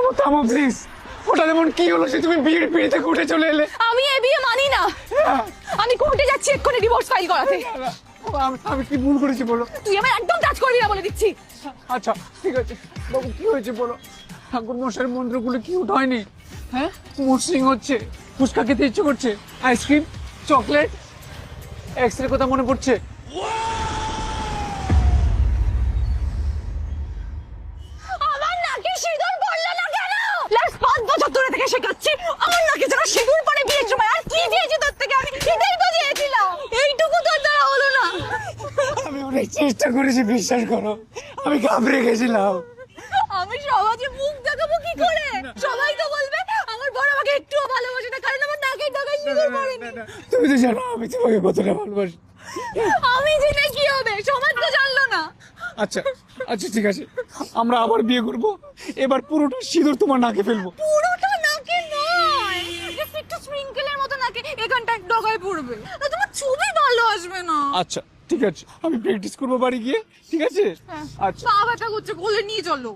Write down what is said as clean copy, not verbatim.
থামো থামো প্লিজ। ওটা যেমন কি হলো সে তুমি বিয়ের পিড়িতে কোর্টে চলে এলে। আমি এই বিয়ে মানি না। আমি কোর্টে যাচ্ছি এক্ষুনি ডিভোর্স ফাইল করাতে। আমি কি ভুল করেছি বলো? তুই আমার একদম টাচ করবি না বলে দিচ্ছি। আচ্ছা ঠিক আছে বাবু, কি হয়েছে বলো? ঠাকুর মশাইয়ের মন্ত্রগুলো কি উঠ হয়নি? হ্যাঁ, মসৃণ হচ্ছে, ফুচকা খেতে ইচ্ছে করছে, আইসক্রিম, চকলেট, এক্সরে কথা মনে পড়ছে। আমার নাকে সিঁদুর পড়লো না কেন? লাস্ট 5 বছর ধরে থেকে শেখাচ্ছি আমার নাকে যেন সিঁদুর পড়ে বিয়ের সময়। আর কি দিয়েছি তোর থেকে আমি? এটাই তো দিয়েছিলাম। এইটুকু তোর দ্বারা হলো না। আমি অনেক চেষ্টা করেছি, বিশ্বাস করো, আমি ঘাবড়ে গেছিলাম। আমি সমাজে মুখ দেখাবো কি করে? সবাই তো বলবে আমার বড় আমাকে একটুও ভালোবাসে না, কারণ আমার নাকে টাকায় সিঁদুর পড়েনি। তুমি তো জানো আমি তোমাকে কতটা ভালোবাসি। আমি জেনে কি হবে? সমাজ তো জানলো না। আচ্ছা আচ্ছা ঠিক আছে, আমরা আবার বিয়ে করব, এবার পুরোটা সিঁদুর তোমার নাকে ফেলবো। পুরোটা নাকে নয়, জাস্ট একটু স্প্রিংকেলের মতো নাকে এখানটা ডগায় পড়বে। না তোমার ছবি ভালো আসবে না। আচ্ছা ঠিক আছে, আমি প্র্যাকটিস করবো বাড়ি গিয়ে, ঠিক আছে? আচ্ছা পা ব্যথা করছে, কোলে নিয়ে চলো।